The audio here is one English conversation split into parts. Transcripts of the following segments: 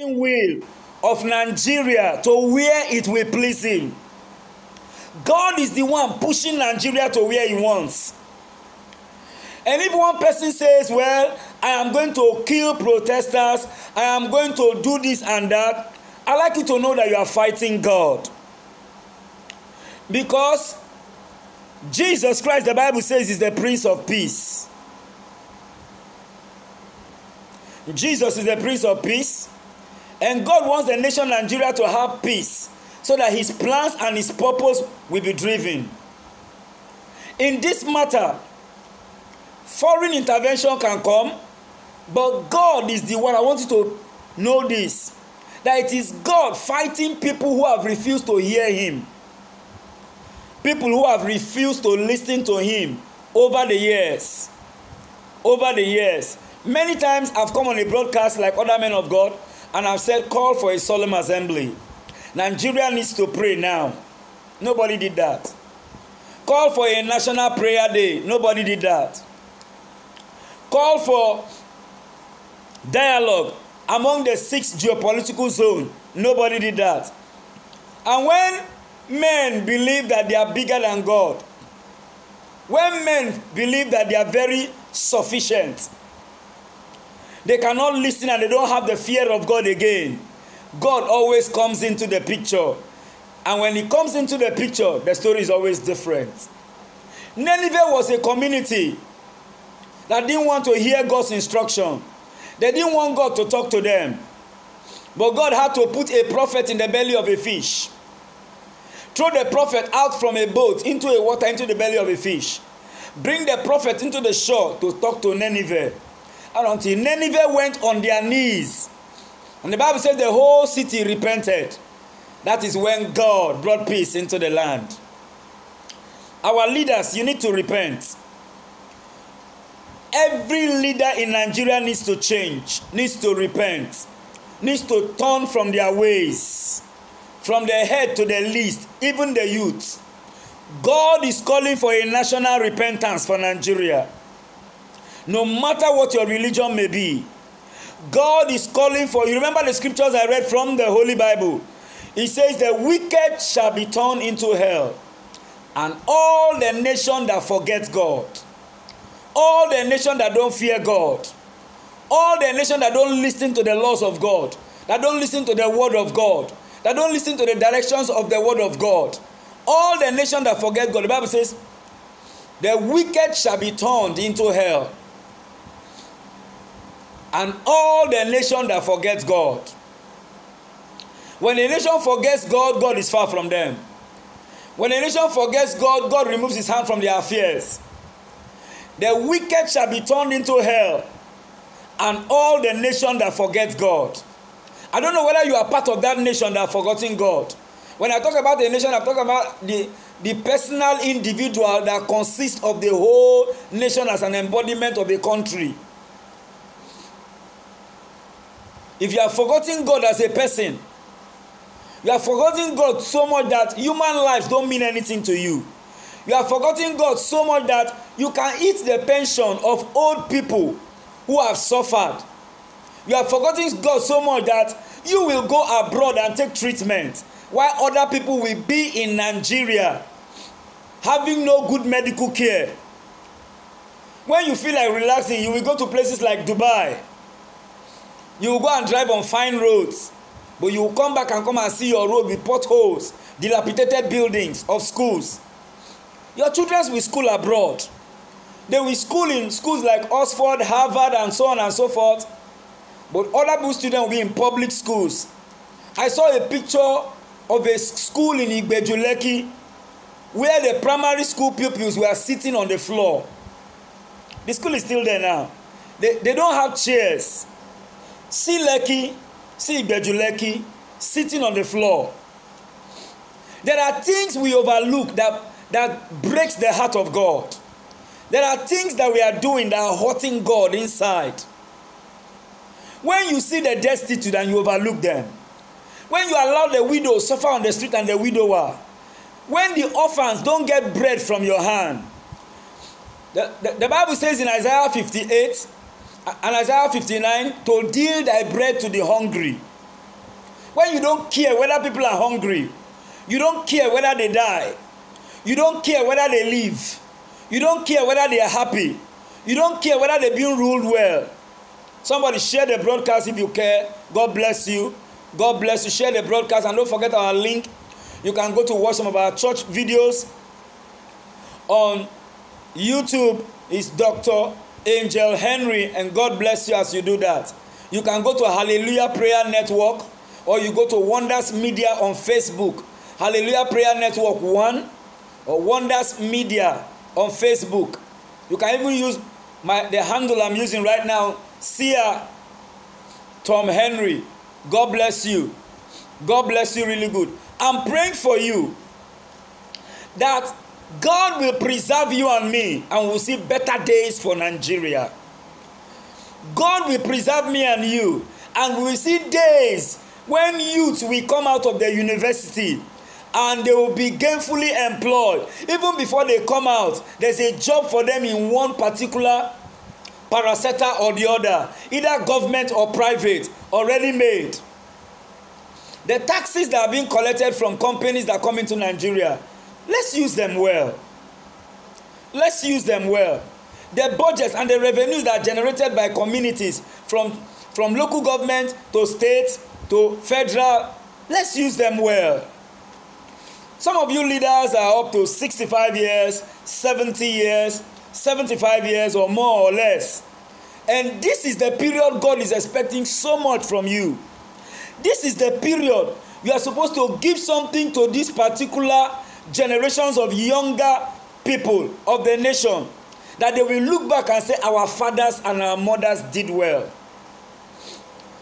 will of Nigeria to where it will please him. God is the one pushing Nigeria to where he wants. And if one person says, well, I am going to kill protesters, I am going to do this and that, I like you to know that you are fighting God. Because Jesus Christ, the Bible says, is the Prince of Peace. Jesus is the Prince of Peace. And God wants the nation Nigeria to have peace so that his plans and his purpose will be driven. In this matter, foreign intervention can come, but God is the one. I want you to know this, that it is God fighting people who have refused to hear him. People who have refused to listen to him over the years. Over the years. Many times I've come on a broadcast like other men of God and I've said, call for a solemn assembly. Nigeria needs to pray now. Nobody did that. Call for a national prayer day. Nobody did that. Call for dialogue among the 6 geopolitical zones. Nobody did that. And when men believe that they are bigger than God, when men believe that they are very sufficient, they cannot listen and they don't have the fear of God again, God always comes into the picture. And when he comes into the picture, the story is always different. Nineveh was a community that didn't want to hear God's instruction. They didn't want God to talk to them. But God had to put a prophet in the belly of a fish. Throw the prophet out from a boat into a water, into the belly of a fish. Bring the prophet into the shore to talk to Nineveh. And until Nineveh went on their knees. And the Bible says the whole city repented. That is when God brought peace into the land. Our leaders, you need to repent. Every leader in Nigeria needs to change, needs to repent, needs to turn from their ways, from the head to the least, even the youth. God is calling for a national repentance for Nigeria. No matter what your religion may be, God is calling for, you remember the scriptures I read from the Holy Bible? It says the wicked shall be turned into hell, and all the nation that forgets God, all the nation that don't fear God, all the nation that don't listen to the laws of God, that don't listen to the word of God, that don't listen to the directions of the word of God, all the nation that forget God, the Bible says, the wicked shall be turned into hell, and all the nation that forgets God. When a nation forgets God, God is far from them. When a nation forgets God, God removes his hand from their affairs. The wicked shall be turned into hell, and all the nation that forgets God. I don't know whether you are part of that nation that have forgotten God. When I talk about the nation, I'm talking about the personal individual that consists of the whole nation as an embodiment of a country. If you have forgotten God as a person, you have forgotten God so much that human lives don't mean anything to you. You have forgotten God so much that you can eat the pension of old people who have suffered. You have forgotten God so much that you will go abroad and take treatment while other people will be in Nigeria having no good medical care. When you feel like relaxing, you will go to places like Dubai. You will go and drive on fine roads, but you will come back and come and see your road with potholes, dilapidated buildings of schools. Your children will school abroad. They will school in schools like Oxford, Harvard, and so on and so forth. But other people's students will be in public schools. I saw a picture of a school in Igbejuleki where the primary school pupils were sitting on the floor. The school is still there now. They don't have chairs. See Lekki, see Igbejuleki sitting on the floor. There are things we overlook that breaks the heart of God. There are things that we are doing that are hurting God inside. When you see the destitute and you overlook them, when you allow the widow suffer on the street and the widower, when the orphans don't get bread from your hand, the Bible says in Isaiah 58 and Isaiah 59, to deal thy bread to the hungry When you don't care whether people are hungry, you don't care whether they die, you don't care whether they live, you don't care whether they are happy, you don't care whether they're being ruled well. Somebody share the broadcast if you care. God bless you. God bless you. Share the broadcast, and don't forget our link. You can go to watch some of our church videos on YouTube. It's Dr. Angel Henry, and God bless you as you do that. You can go to Hallelujah Prayer Network, or you go to Wonders Media on Facebook. Hallelujah Prayer Network 1 or Wonders Media on Facebook. You can even use the handle I'm using right now, Sia Tom Henry. God bless you. God bless you really good. I'm praying for you that God will preserve you and me, and we'll see better days for Nigeria. God will preserve me and you, and we will see days when youth will come out of the university and they will be gainfully employed. Even before they come out, there's a job for them in one particular parasector or the other, either government or private, already made. The taxes that are being collected from companies that come into Nigeria, let's use them well. Let's use them well. The budgets and the revenues that are generated by communities, from local government to state to federal, let's use them well. Some of you leaders are up to 65 years, 70 years, 75 years or more or less. And this is the period God is expecting so much from you. This is the period you are supposed to give something to these particular generations of younger people of the nation, that they will look back and say, our fathers and our mothers did well.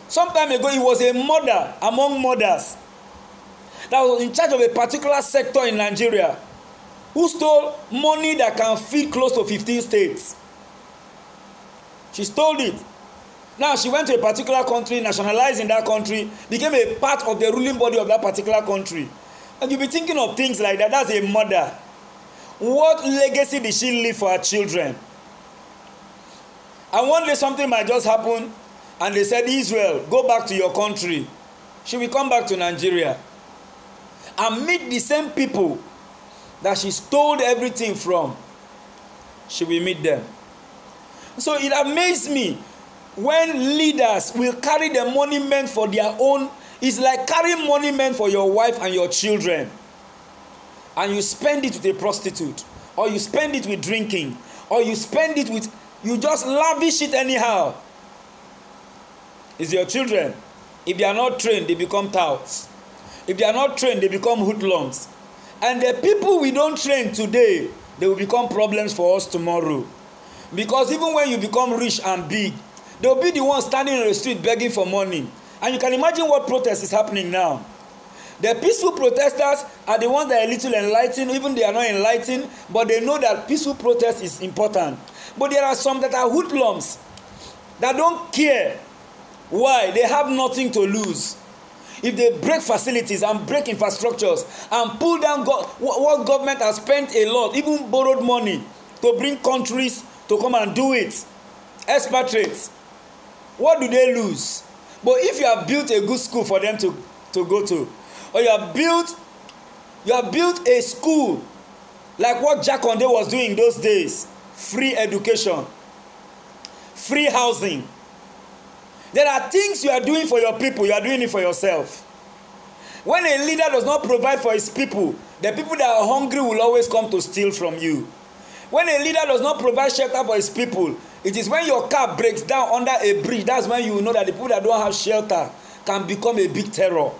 Some time ago, it was a mother among mothers that was in charge of a particular sector in Nigeria who stole money that can feed close to 15 states. She stole it. Now she went to a particular country, nationalized in that country, became a part of the ruling body of that particular country. And you'll be thinking of things like that. That's a mother. What legacy did she leave for her children? And one day something might just happen, and they said, Israel, go back to your country. She will come back to Nigeria and meet the same people that she stole everything from. She will meet them. So it amazed me when leaders will carry the money meant for their own. It's like carrying money meant for your wife and your children, and you spend it with a prostitute, or you spend it with drinking, or you spend it with, you just lavish it anyhow. It's your children. If they are not trained, they become touts. If they are not trained, they become hoodlums. And the people we don't train today, they will become problems for us tomorrow. Because even when you become rich and big, they will be the ones standing on the street begging for money. And you can imagine what protest is happening now. The peaceful protesters are the ones that are a little enlightened, even they are not enlightened, but they know that peaceful protest is important. But there are some that are hoodlums that don't care. Why? They have nothing to lose. If they break facilities and break infrastructures and pull down what government has spent a lot, even borrowed money to bring countries to come and do it, expatriates, what do they lose? But if you have built a good school for them to go to, or you have built a school like what Jack Conde was doing those days, free education, free housing. There are things you are doing for your people, you are doing it for yourself. When a leader does not provide for his people, the people that are hungry will always come to steal from you. When a leader does not provide shelter for his people, it is when your car breaks down under a bridge, that's when you know that the people that don't have shelter can become a big terror.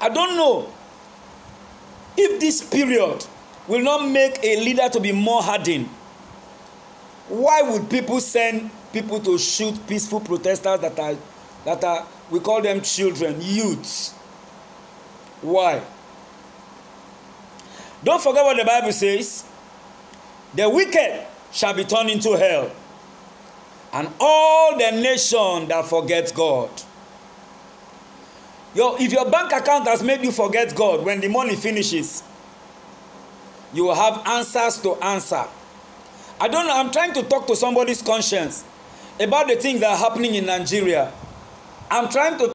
I don't know if this period will not make a leader to be more hardened. Why would people send people to shoot peaceful protesters that are we call them children, youths? Why? Don't forget what the Bible says. The wicked shall be turned into hell, and all the nation that forgets God. If your bank account has made you forget God, when the money finishes, you will have answers to answer. I don't know, I'm trying to talk to somebody's conscience about the things that are happening in Nigeria. I'm trying to